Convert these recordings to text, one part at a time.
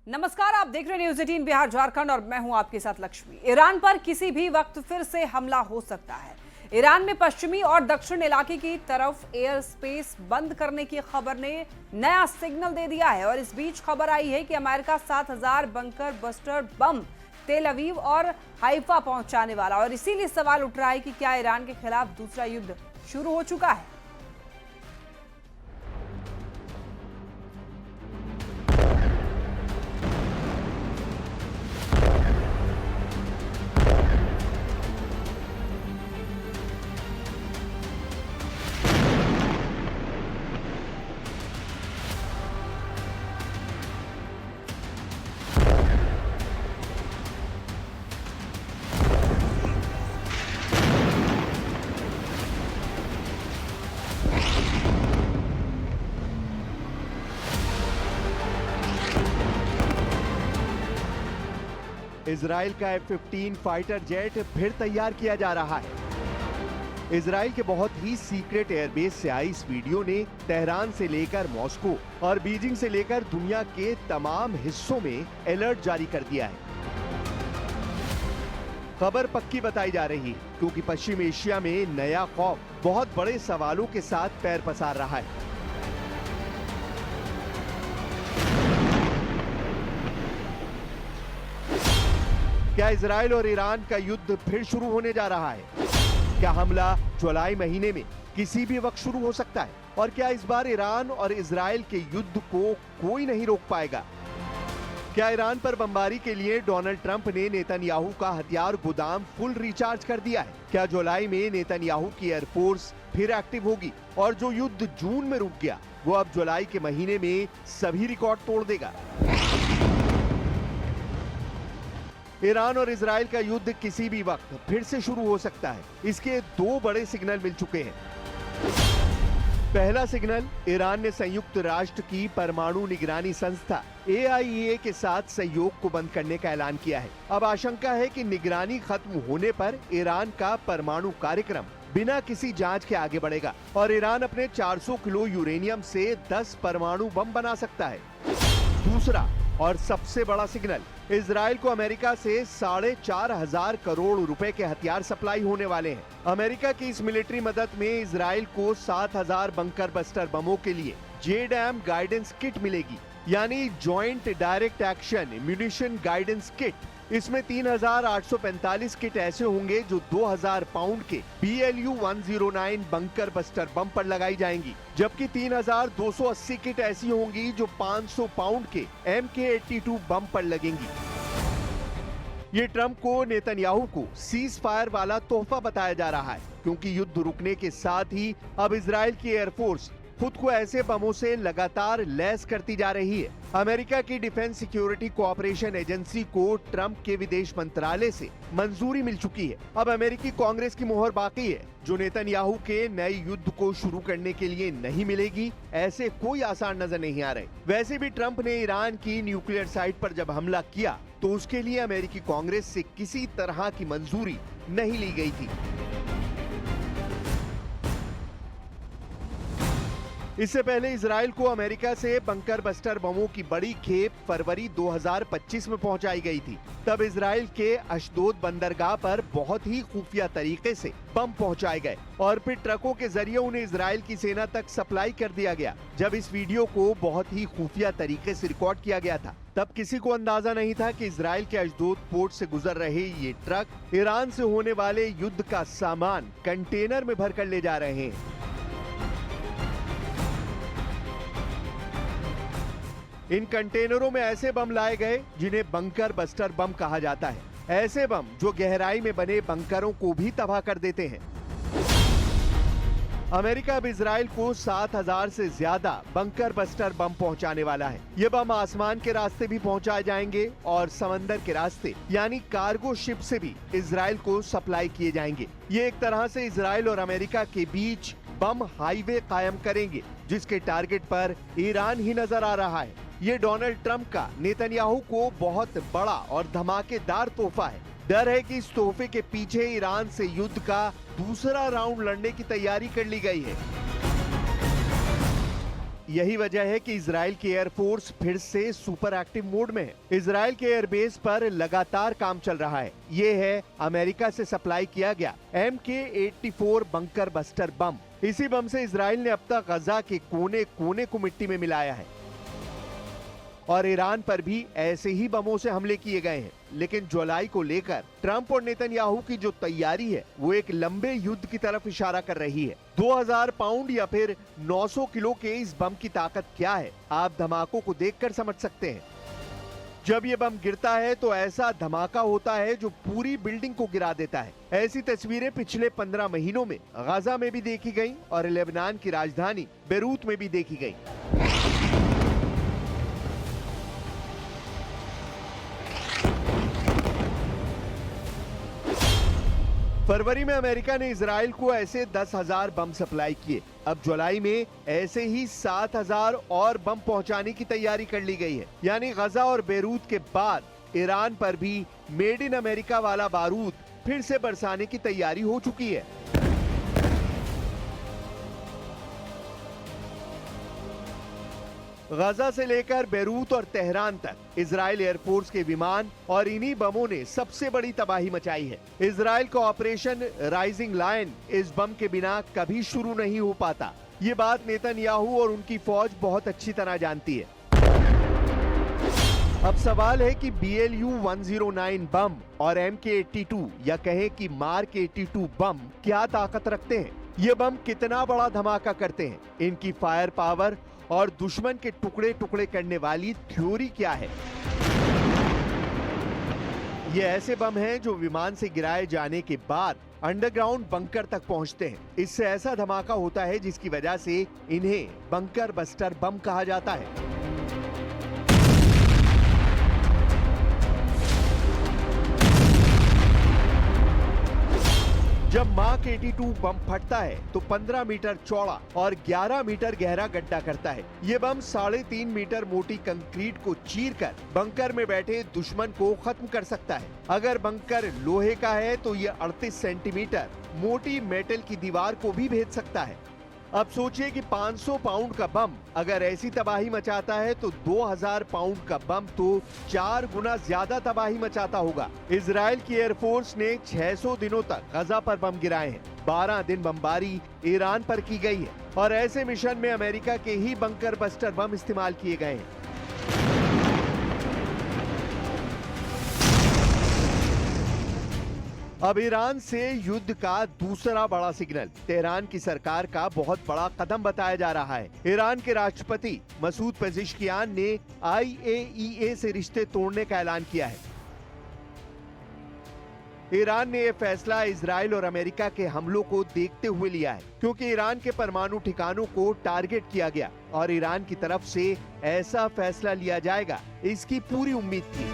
नमस्कार, आप देख रहे हैं न्यूज़ 18 बिहार झारखंड और मैं हूं आपके साथ लक्ष्मी। ईरान पर किसी भी वक्त फिर से हमला हो सकता है। ईरान में पश्चिमी और दक्षिण इलाके की तरफ एयर स्पेस बंद करने की खबर ने नया सिग्नल दे दिया है और इस बीच खबर आई है कि अमेरिका 7000 बंकर बस्टर बम तेल अवीव और हाइफा पहुंचाने वाला, और इसीलिए सवाल उठ रहा है कि क्या ईरान के खिलाफ दूसरा युद्ध शुरू हो चुका है। इजराइल का F-15 फाइटर जेट फिर तैयार किया जा रहा है। इजराइल के बहुत ही सीक्रेट एयरबेस से आई इस वीडियो ने तेहरान से लेकर मॉस्को और बीजिंग से लेकर दुनिया के तमाम हिस्सों में अलर्ट जारी कर दिया है। खबर पक्की बताई जा रही है क्योंकि पश्चिम एशिया में नया खौफ बहुत बड़े सवालों के साथ पैर पसार रहा है। क्या इजराइल और ईरान का युद्ध फिर शुरू होने जा रहा है? क्या हमला जुलाई महीने में किसी भी वक्त शुरू हो सकता है? और क्या इस बार ईरान और इजराइल के युद्ध को कोई नहीं रोक पाएगा? क्या ईरान पर बमबारी के लिए डोनाल्ड ट्रंप ने नेतन्याहू का हथियार गोदाम फुल रिचार्ज कर दिया है? क्या जुलाई में नेतन्याहू की एयरफोर्स फिर एक्टिव होगी और जो युद्ध जून में रुक गया वो अब जुलाई के महीने में सभी रिकॉर्ड तोड़ देगा? ईरान और इजराइल का युद्ध किसी भी वक्त फिर से शुरू हो सकता है। इसके दो बड़े सिग्नल मिल चुके हैं। पहला सिग्नल, ईरान ने संयुक्त राष्ट्र की परमाणु निगरानी संस्था AIEA के साथ सहयोग को बंद करने का ऐलान किया है। अब आशंका है कि निगरानी खत्म होने पर ईरान का परमाणु कार्यक्रम बिना किसी जांच के आगे बढ़ेगा और ईरान अपने 400 किलो यूरेनियम से 10 परमाणु बम बना सकता है। दूसरा और सबसे बड़ा सिग्नल, इजराइल को अमेरिका से 4,500 करोड़ रुपए के हथियार सप्लाई होने वाले हैं। अमेरिका की इस मिलिट्री मदद में इजराइल को 7,000 बंकर बस्टर बमों के लिए JDAM गाइडेंस किट मिलेगी, यानी joint direct action munition guidance kit. इसमें 3,845 किट ऐसे होंगे जो 2,000 पाउंड के BLU-109 बंकर बस्टर बम पर लगाई जाएंगी, जबकि 3,280 किट ऐसी होंगी जो 500 पाउंड के MK-82 बम पर लगेंगी। ये ट्रंप को नेतन्याहू को सीज फायर वाला तोहफा बताया जा रहा है क्योंकि युद्ध रुकने के साथ ही अब इजराइल की एयरफोर्स खुद को ऐसे बमों से लगातार लैस करती जा रही है। अमेरिका की डिफेंस सिक्योरिटी कोऑपरेशन एजेंसी को ट्रंप के विदेश मंत्रालय से मंजूरी मिल चुकी है। अब अमेरिकी कांग्रेस की मोहर बाकी है, जो नेतन्याहू के नए युद्ध को शुरू करने के लिए नहीं मिलेगी। ऐसे कोई आसार नजर नहीं आ रहे। वैसे भी ट्रंप ने ईरान की न्यूक्लियर साइट पर जब हमला किया तो उसके लिए अमेरिकी कांग्रेस से किसी तरह की मंजूरी नहीं ली गई थी। इससे पहले इजराइल को अमेरिका से बंकर बस्टर बमों की बड़ी खेप फरवरी 2025 में पहुंचाई गई थी। तब इजराइल के अशदोद बंदरगाह पर बहुत ही खुफिया तरीके से बम पहुंचाए गए और फिर ट्रकों के जरिए उन्हें इजराइल की सेना तक सप्लाई कर दिया गया। जब इस वीडियो को बहुत ही खुफिया तरीके से रिकॉर्ड किया गया था तब किसी को अंदाजा नहीं था कि इजराइल के अशदोद पोर्ट से गुजर रहे ये ट्रक ईरान से होने वाले युद्ध का सामान कंटेनर में भरकर ले जा रहे हैं। इन कंटेनरों में ऐसे बम लाए गए जिन्हें बंकर बस्टर बम कहा जाता है, ऐसे बम जो गहराई में बने बंकरों को भी तबाह कर देते हैं। अमेरिका अब इजराइल को 7,000 से ज्यादा बंकर बस्टर बम पहुंचाने वाला है। ये बम आसमान के रास्ते भी पहुंचाए जाएंगे और समंदर के रास्ते यानी कार्गो शिप से भी इजराइल को सप्लाई किए जाएंगे। ये एक तरह से इजराइल और अमेरिका के बीच बम हाईवे कायम करेंगे, जिसके टारगेट पर ईरान ही नजर आ रहा है। ये डोनाल्ड ट्रंप का नेतन्याहू को बहुत बड़ा और धमाकेदार तोहफा है। डर है कि इस तोहफे के पीछे ईरान से युद्ध का दूसरा राउंड लड़ने की तैयारी कर ली गई है। यही वजह है कि इजराइल की एयरफोर्स फिर से सुपर एक्टिव मोड में है। इजराइल के एयरबेस पर लगातार काम चल रहा है। ये है अमेरिका से सप्लाई किया गया MK-84 बंकर बस्टर बम। इसी बम से इजराइल ने अब तक गजा के कोने कोने को मिट्टी में मिलाया है और ईरान पर भी ऐसे ही बमों से हमले किए गए हैं। लेकिन जुलाई को लेकर ट्रंप और नेतन्याहू की जो तैयारी है वो एक लंबे युद्ध की तरफ इशारा कर रही है। 2000 पाउंड या फिर 900 किलो के इस बम की ताकत क्या है, आप धमाकों को देखकर समझ सकते हैं। जब ये बम गिरता है तो ऐसा धमाका होता है जो पूरी बिल्डिंग को गिरा देता है। ऐसी तस्वीरें पिछले 15 महीनों में गाजा में भी देखी गई और लेबनान की राजधानी बेरूत में भी देखी गई। फरवरी में अमेरिका ने इजराइल को ऐसे 10,000 बम सप्लाई किए। अब जुलाई में ऐसे ही 7,000 और बम पहुंचाने की तैयारी कर ली गई है। यानी गजा और बेरूत के बाद ईरान पर भी मेड इन अमेरिका वाला बारूद फिर से बरसाने की तैयारी हो चुकी है। गजा से लेकर बेरूत और तेहरान तक इजराइल एयरफोर्स के विमान और इन्हीं बमों ने सबसे बड़ी तबाही मचाई है। इजराइल का ऑपरेशन राइजिंग लायन इस बम के बिना कभी शुरू नहीं हो पाता। ये बात नेतन्याहू और उनकी फौज बहुत अच्छी तरह जानती है। अब सवाल है कि BLU 109 बम और MK-82 या कहें कि मार्क 82 बम क्या ताकत रखते हैं। ये बम कितना बड़ा धमाका करते हैं, इनकी फायर पावर और दुश्मन के टुकड़े टुकड़े करने वाली थ्योरी क्या है। ये ऐसे बम हैं जो विमान से गिराए जाने के बाद अंडरग्राउंड बंकर तक पहुंचते हैं। इससे ऐसा धमाका होता है जिसकी वजह से इन्हें बंकर बस्टर बम कहा जाता है। जब मार्क 82 बम फटता है तो 15 मीटर चौड़ा और 11 मीटर गहरा गड्ढा करता है। ये बम 3.5 मीटर मोटी कंक्रीट को चीरकर बंकर में बैठे दुश्मन को खत्म कर सकता है। अगर बंकर लोहे का है तो ये 38 सेंटीमीटर मोटी मेटल की दीवार को भी भेद सकता है। अब सोचिए कि 500 पाउंड का बम अगर ऐसी तबाही मचाता है तो 2000 पाउंड का बम तो 4 गुना ज्यादा तबाही मचाता होगा। इजराइल की एयरफोर्स ने 600 दिनों तक गजा पर बम गिराए हैं। 12 दिन बमबारी ईरान पर की गई है और ऐसे मिशन में अमेरिका के ही बंकर बस्टर बम इस्तेमाल किए गए हैं। अब ईरान से युद्ध का दूसरा बड़ा सिग्नल तेहरान की सरकार का बहुत बड़ा कदम बताया जा रहा है। ईरान के राष्ट्रपति मसूद पेज़ेश्कियान ने IAEA से रिश्ते तोड़ने का ऐलान किया है। ईरान ने यह फैसला इजराइल और अमेरिका के हमलों को देखते हुए लिया है, क्योंकि ईरान के परमाणु ठिकानों को टारगेट किया गया और ईरान की तरफ से ऐसा फैसला लिया जाएगा, इसकी पूरी उम्मीद थी।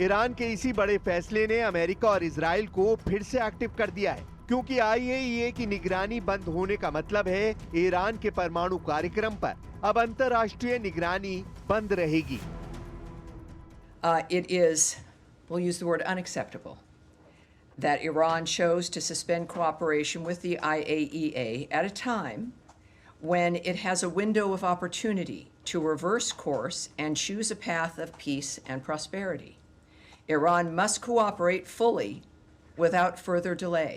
ईरान के इसी बड़े फैसले ने अमेरिका और इजराइल को फिर से एक्टिव कर दिया है, क्योंकि IAEA की निगरानी बंद होने का मतलब है ईरान के परमाणु कार्यक्रम पर अब अंतर्राष्ट्रीय निगरानी बंद रहेगी। It is, we'll use the word unacceptable, that Iran chose to suspend cooperation with the IAEA at a time when it has a window of opportunity to reverse course and choose a path of peace and prosperity. Iran must cooperate fully without further delay.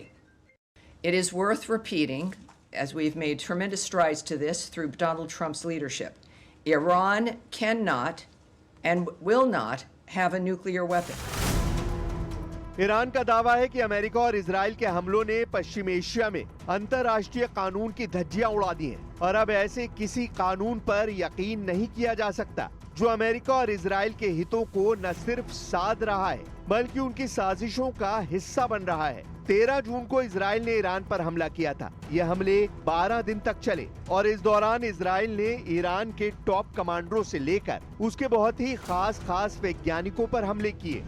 It is worth repeating, as we've made tremendous strides to this through Donald Trump's leadership, Iran cannot and will not have a nuclear weapon. Iran का दावा है कि America और Israel के हमलों ने पश्चिम Asia में अंतर्राष्ट्रीय कानून की धज्जियां उड़ा दी हैं और अब ऐसे किसी कानून पर यकीन नहीं किया जा सकता जो अमेरिका और इजराइल के हितों को न सिर्फ साध रहा है बल्कि उनकी साजिशों का हिस्सा बन रहा है। 13 जून को इजराइल ने ईरान पर हमला किया था। ये हमले 12 दिन तक चले और इस दौरान इजराइल ने ईरान के टॉप कमांडरों से लेकर उसके बहुत ही खास वैज्ञानिकों पर हमले किए।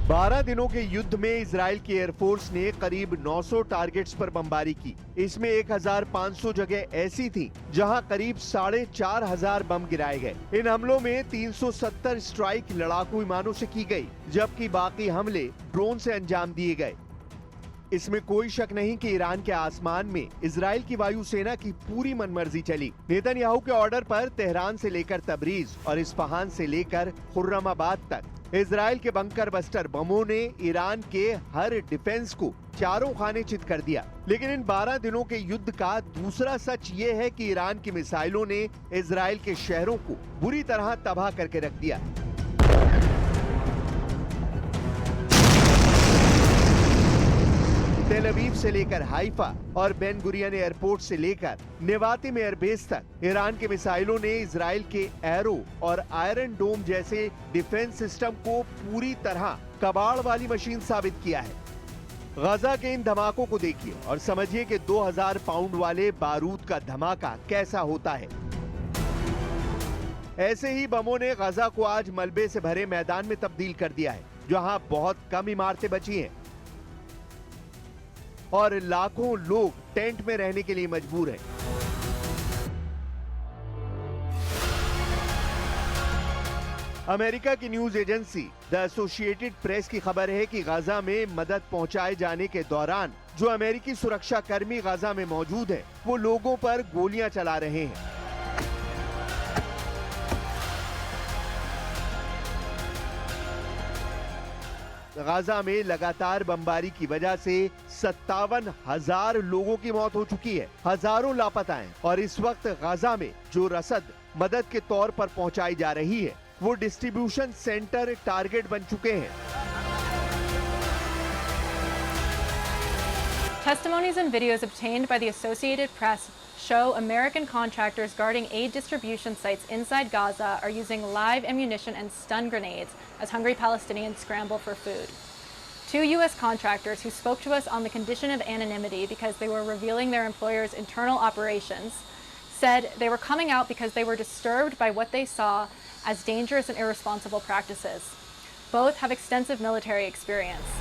12 दिनों के युद्ध में इजराइल की एयरफोर्स ने करीब 900 टारगेट्स पर बमबारी की। इसमें 1500 जगह ऐसी थी जहां करीब 4500 बम गिराए गए। इन हमलों में 370 स्ट्राइक लड़ाकू विमानों से की गई, जबकि बाकी हमले ड्रोन से अंजाम दिए गए। इसमें कोई शक नहीं कि ईरान के आसमान में इजराइल की वायुसेना की पूरी मनमर्जी चली। नेतन्याहू के ऑर्डर पर तेहरान से लेकर तबरीज और इस्फहान से लेकर खुर्रमाबाद तक इजराइल के बंकर बस्टर बमों ने ईरान के हर डिफेंस को चारों खाने चित कर दिया। लेकिन इन 12 दिनों के युद्ध का दूसरा सच ये है कि ईरान की मिसाइलों ने इजराइल के शहरों को बुरी तरह तबाह करके रख दिया। तेल अवीव से लेकर हाइफा और बेन गुरियन एयरपोर्ट से लेकर नेवातिम एयरबेस तक ईरान के मिसाइलों ने इजराइल के एरो और आयरन डोम जैसे डिफेंस सिस्टम को पूरी तरह कबाड़ वाली मशीन साबित किया है। गजा के इन धमाकों को देखिए और समझिए कि 2000 पाउंड वाले बारूद का धमाका कैसा होता है। ऐसे ही बमों ने गजा को आज मलबे से भरे मैदान में तब्दील कर दिया है, जहां बहुत कम इमारतें बची हैं और लाखों लोग टेंट में रहने के लिए मजबूर हैं। अमेरिका की news agency the associated press की खबर है कि गाजा में मदद पहुंचाए जाने के दौरान जो अमेरिकी सुरक्षा कर्मी गाजा में मौजूद हैं, वो लोगों पर गोलियां चला रहे हैं। गाजा में लगातार बमबारी की वजह से 57,000 लोगों की मौत हो चुकी है, हजारों लापता हैं और इस वक्त गाजा में जो रसद मदद के तौर पर पहुंचाई जा रही है वो डिस्ट्रीब्यूशन सेंटर टारगेट बन चुके हैं। Testimonies and videos obtained by the Associated Press show American contractors guarding aid distribution sites inside Gaza are using live ammunition and stun grenades as hungry Palestinians scramble for food. 2 U.S. contractors who spoke to us on the condition of anonymity because they were revealing their employer's internal operations said they were coming out because they were disturbed by what they saw as dangerous and irresponsible practices. Both have extensive military experience.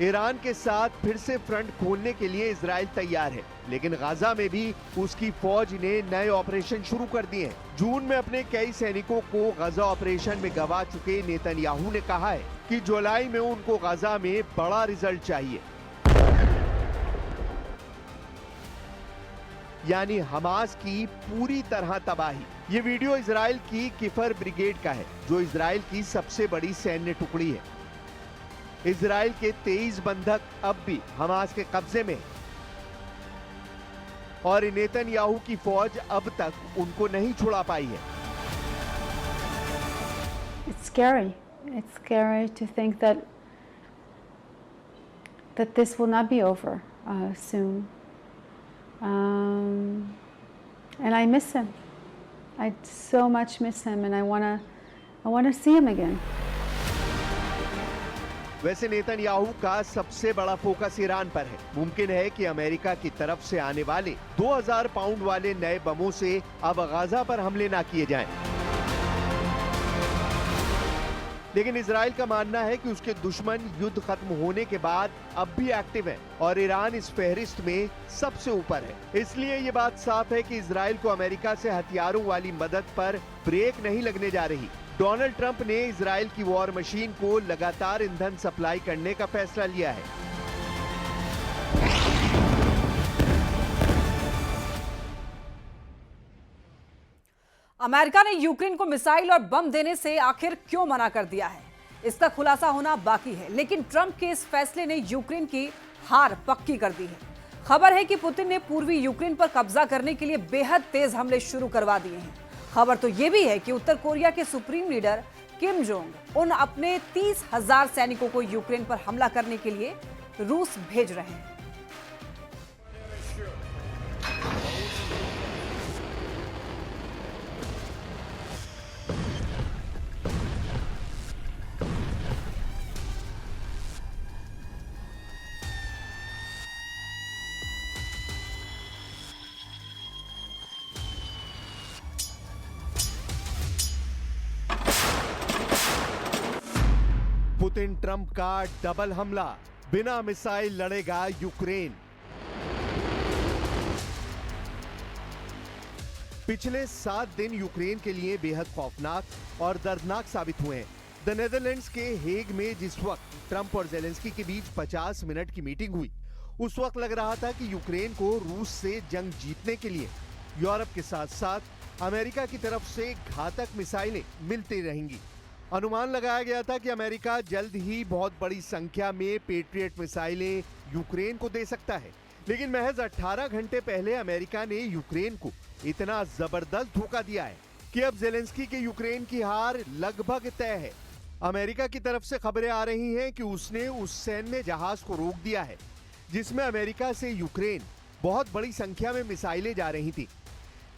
Iran के साथ फिर से front खोलने के लिए Israel तैयार है, लेकिन गाजा में भी उसकी फौज ने नए ऑपरेशन शुरू कर दिए हैं। जून में अपने कई सैनिकों को गाजा ऑपरेशन में गंवा चुके नेतन्याहू ने कहा है कि जुलाई में उनको गाजा में बड़ा रिजल्ट चाहिए, यानी हमास की पूरी तरह तबाही। ये वीडियो इजराइल की किफर ब्रिगेड का है, जो इजराइल की सबसे बड़ी सैन्य टुकड़ी है। इजराइल के 23 बंधक अब भी हमास के कब्जे में और नेतन्याहू की फौज अब तक उनको नहीं छुड़ा पाई है। It's scary. It's scary to think that this will not be over soon. And I miss him. I so much miss him, and I wanna see him again. वैसे नेतन्याहू का सबसे बड़ा फोकस ईरान पर है। मुमकिन है कि America की तरफ से आने वाले 2000 पाउंड वाले नए बमों से अब गाजा पर हमले ना किए जाएं। लेकिन इजराइल का मानना है कि उसके दुश्मन युद्ध खत्म होने के बाद अब भी एक्टिव है और ईरान इस फहरिस्त में सबसे ऊपर है। इसलिए ये बात साफ है कि इजराइल को अमेरिका से हथियारों वाली मदद पर ब्रेक नहीं लगने जा रही। डोनाल्ड ट्रंप ने इजराइल की वॉर मशीन को लगातार ईंधन सप्लाई करने का फैसला लिया है। अमेरिका ने यूक्रेन को मिसाइल और बम देने से आखिर क्यों मना कर दिया है, इसका खुलासा होना बाकी है। लेकिन ट्रंप के इस फैसले ने यूक्रेन की हार पक्की कर दी है। खबर है कि पुतिन ने पूर्वी यूक्रेन पर कब्जा करने के लिए बेहद तेज हमले शुरू करवा दिए हैं। खबर तो यह भी है कि उत्तर कोरिया के supreme leader Kim Jong Un अपने 30,000 सैनिकों को यूक्रेन पर हमला करने के लिए रूस भेज रहे हैं। पुतिन ट्रंप का डबल हमला, बिना मिसाइल लड़ेगा यूक्रेन। पिछले 7 दिन यूक्रेन के लिए बेहद खौफनाक और दर्दनाक साबित हुए हैं। द नेदरलैंड्स के हेग में जिस वक्त ट्रंप और जेलेंस्की के बीच 50 मिनट की मीटिंग हुई, उस वक्त लग रहा था कि यूक्रेन को रूस से जंग जीतने के लिए यूरोप के साथ साथ अमेरिका की तरफ से घातक मिसाइलें मिलती रहेंगी। अनुमान लगाया गया था कि अमेरिका जल्द ही बहुत बड़ी संख्या में पेट्रियट मिसाइलें यूक्रेन को दे सकता है, लेकिन महज 18 घंटे पहले अमेरिका ने यूक्रेन को इतना जबरदस्त धोखा दिया है कि अब जेलेंस्की के यूक्रेन की हार लगभग तय है। अमेरिका की तरफ से खबरें आ रही हैं कि उसने उस सैन्य जहाज को रोक दिया है जिसमें अमेरिका से यूक्रेन बहुत बड़ी संख्या में मिसाइलें जा रही थी।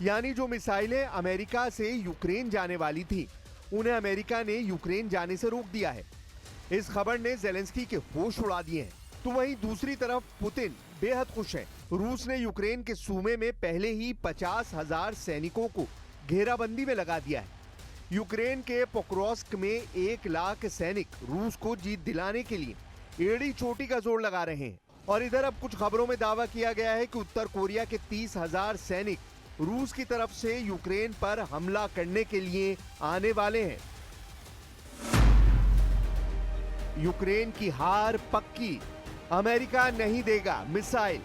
यानी जो मिसाइलें अमेरिका से यूक्रेन जाने वाली थी, उन्हें अमेरिका ने यूक्रेन जाने से रोक दिया है। इस खबर ने जेलेंस्की के होश उड़ा दिए हैं। तो वहीं दूसरी तरफ पुतिन बेहद खुश है। रूस ने यूक्रेन के सूमे में पहले ही 50,000 सैनिकों को घेराबंदी में लगा दिया है। यूक्रेन के पोक्रोस्क में 1 लाख सैनिक रूस को जीत दिलाने के लिए एड़ी चोटी का जोर लगा रहे हैं। और इधर अब कुछ खबरों में दावा किया गया है कि उत्तर कोरिया के 30,000 सैनिक रूस की तरफ से यूक्रेन पर हमला करने के लिए आने वाले हैं। यूक्रेन की हार पक्की, अमेरिका नहीं देगा मिसाइल।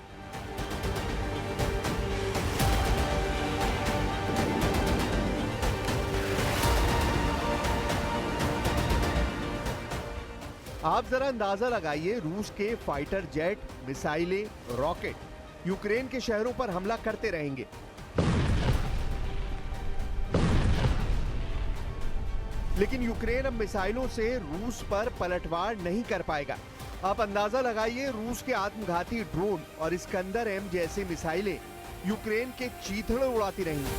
आप जरा अंदाजा लगाइए, रूस के फाइटर जेट, मिसाइलें, रॉकेट यूक्रेन के शहरों पर हमला करते रहेंगे। लेकिन यूक्रेन अब मिसाइलों से रूस पर पलटवार नहीं कर पाएगा। आप अंदाजा लगाइए, रूस के आत्मघाती ड्रोन और इस्कंदर M जैसे मिसाइलें यूक्रेन के चीथड़े उड़ाती रहेंगी।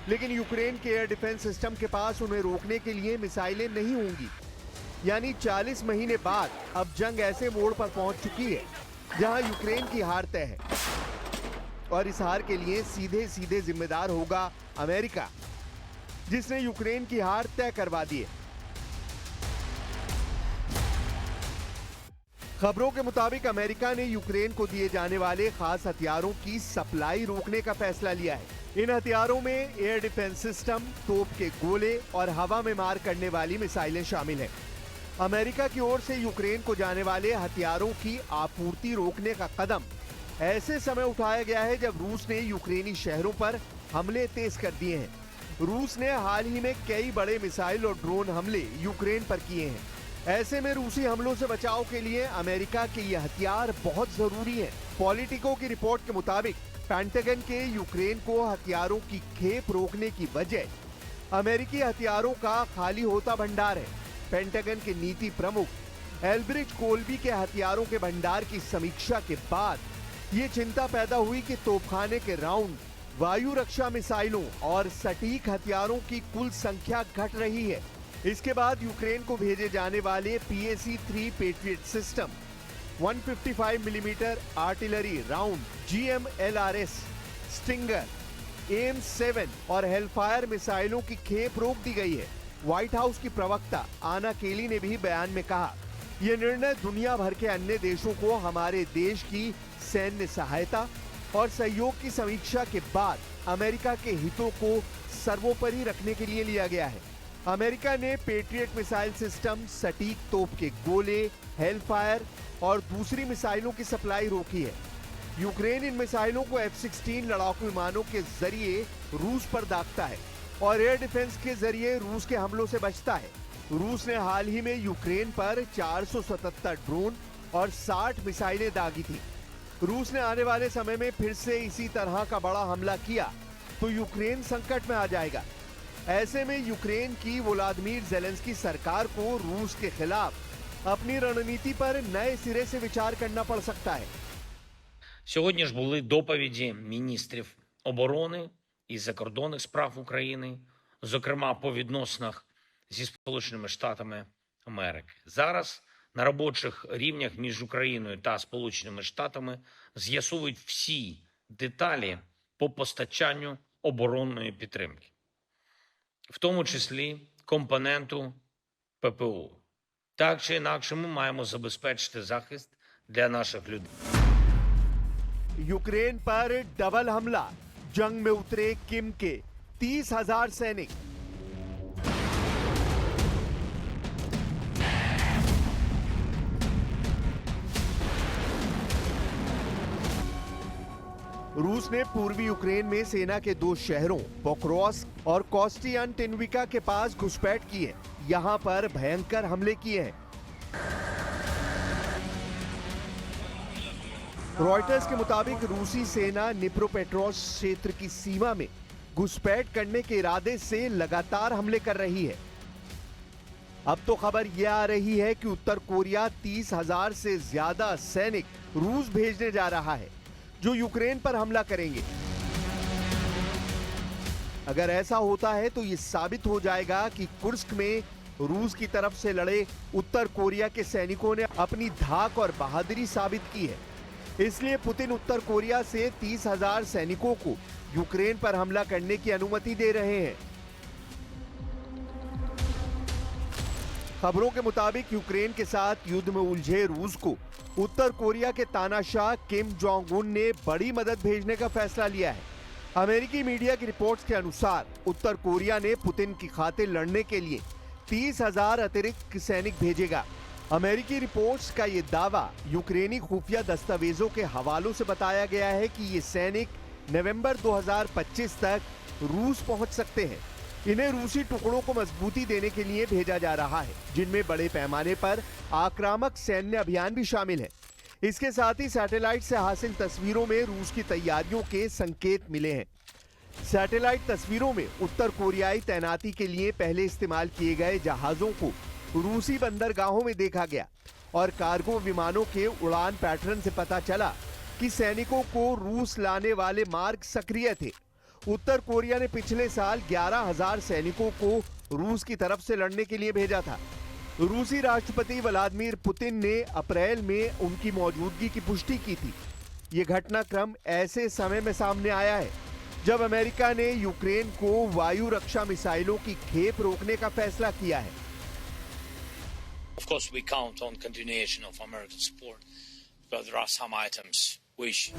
लेकिन यूक्रेन के एयर डिफेंस सिस्टम के पास उन्हें रोकने के लिए मिसाइलें नहीं होंगी। यानी 40 महीने बाद अब जंग ऐसे मोड़ पर पहुंच चुकी है जहां यूक्रेन की हार तय है। और इस हार के लिए सीधे सीधे जिम्मेदार होगा अमेरिका, जिसने यूक्रेन की हार तय करवा दी है। खबरों के मुताबिक अमेरिका ने यूक्रेन को दिए जाने वाले खास हथियारों की सप्लाई रोकने का फैसला लिया है। इन हथियारों में एयर डिफेंस सिस्टम, तोप के गोले और हवा में मार करने वाली मिसाइलें शामिल हैं। अमेरिका की ओर से यूक्रेन को जाने वाले हथियारों की आपूर्ति रोकने का कदम ऐसे समय उठाया गया है जब रूस ने यूक्रेनी शहरों पर हमले तेज कर दिए हैं। रूस ने हाल ही में कई बड़े मिसाइल और ड्रोन हमले यूक्रेन पर किए हैं। ऐसे में रूसी हमलों से बचाव के लिए अमेरिका के ये हथियार बहुत जरूरी हैं। पॉलिटिको की रिपोर्ट के मुताबिक पेंटागन के यूक्रेन को हथियारों की खेप रोकने की वजह अमेरिकी हथियारों का खाली होता भंडार है। पेंटागन के नीति प्रमुख एल्ब्रिच कोल्बी के हथियारों के भंडार की समीक्षा के बाद ये चिंता पैदा हुई कि तोपखाने के राउंड, वायु रक्षा मिसाइलों और सटीक हथियारों की कुल संख्या घट रही है। इसके बाद यूक्रेन को भेजे जाने वाले PAC-3 patriot system, 155 millimetre artillery round, GMLRS, stinger, AIM-7 और हेलफायर मिसाइलों की खेप रोक दी गई है। व्हाइट हाउस की प्रवक्ता आना केली ने भी बयान में कहा, यह निर्णय दुनिया भर के अन्य देशों को हमारे देश की सैन्य सहायता और सहयोग की समीक्षा के बाद अमेरिका के हितों को सर्वोपरि रखने के लिए लिया गया है। अमेरिका ने पेट्रियट मिसाइल सिस्टम, सटीक तोप के गोले, हेलफायर और दूसरी मिसाइलों की सप्लाई रोकी है। यूक्रेन इन मिसाइलों को F-16 लड़ाकू विमानों के जरिए रूस पर दागता है और एयर डिफेंस के जरिए रूस के हमलों से बचता है। रूस ने हाल ही में यूक्रेन पर 477 ड्रोन और 60 मिसाइलें दागी थी। रूस ने आने वाले समय में फिर से इसी तरह का बड़ा हमला किया तो यूक्रेन संकट में आ जाएगा। ऐसे में यूक्रेन की व्लादिमीर ज़ेलेंस्की सरकार को रूस के खिलाफ अपनी रणनीति पर नए सिरे से विचार करना पड़ सकता है। Сьогодні ж були доповіді міністрів оборони і закордонних справ України, зокрема по відносинах зі Сполученими Штатами Америки. Зараз на робочих рівнях між Україною та Сполученими Штатами з'ясовують всі деталі по постачанню оборонної підтримки, в тому числі компоненту ППО. Так чи інакше ми маємо забезпечити захист для наших людей. यूक्रेन पर डबल हमला, जंग में उतरे किम के 30,000 सैनिक। रूस ने पूर्वी यूक्रेन में सेना के 2 शहरों पोक्रोव्स्क और कोस्टियांटिनविका के पास घुसपैठ की है। यहां पर भयंकर हमले किए हैं। रॉयटर्स के मुताबिक रूसी सेना निप्रोपेट्रोव्स्क क्षेत्र की सीमा में घुसपैठ करने के इरादे से लगातार हमले कर रही है। अब तो खबर यह आ रही है कि उत्तर कोरिया 30,000 से ज्यादा सैनिक रूस भेजने जा रहा है, जो यूक्रेन पर हमला करेंगे। अगर ऐसा होता है तो यह साबित हो जाएगा कि कुर्स्क में रूस की तरफ से लड़े उत्तर कोरिया के सैनिकों ने अपनी धाक और बहादुरी साबित की है। इसलिए पुतिन उत्तर कोरिया से 30,000 सैनिकों को यूक्रेन पर हमला करने की अनुमति दे रहे हैं। खबरों के मुताबिक यूक्रेन के साथ युद्ध में उलझे रूस को उत्तर कोरिया के तानाशाह किम जोंग उन ने बड़ी मदद भेजने का फैसला लिया है। अमेरिकी मीडिया की रिपोर्ट्स के अनुसार उत्तर कोरिया ने पुतिन की खातिर लड़ने के लिए 30,000 अतिरिक्त सैनिक भेजेगा। अमेरिकी रिपोर्ट्स का ये दावा यूक्रेनी खुफिया दस्तावेजों के हवालों से बताया गया है कि ये सैनिक नवंबर 2025 तक रूस पहुंच सकते हैं। इन्हें रूसी टुकड़ों को मजबूती देने के लिए भेजा जा रहा है, जिनमें बड़े पैमाने पर आक्रामक सैन्य अभियान भी शामिल है। इसके साथ ही सैटेलाइट से हासिल तस्वीरों में रूस की तैयारियों के संकेत मिले हैं। सैटेलाइट तस्वीरों में उत्तर कोरियाई तैनाती के लिए पहले इस्तेमाल किए गए जहाजों को रूसी बंदरगाहों में देखा गया और कार्गो विमानों के उड़ान पैटर्न से पता चला कि सैनिकों को रूस लाने वाले मार्ग सक्रिय थे। उत्तर कोरिया ने पिछले साल 11,000 सैनिकों को रूस की तरफ से लड़ने के लिए भेजा था। रूसी राष्ट्रपति व्लादिमीर पुतिन ने अप्रैल में उनकी मौजूदगी की पुष्टि की थी। ये घटनाक्रम ऐसे समय में सामने आया है जब अमेरिका ने यूक्रेन को वायु रक्षा मिसाइलों की खेप रोकने का फैसला किया है। Of course, we count on continuation of American support, but there are some items which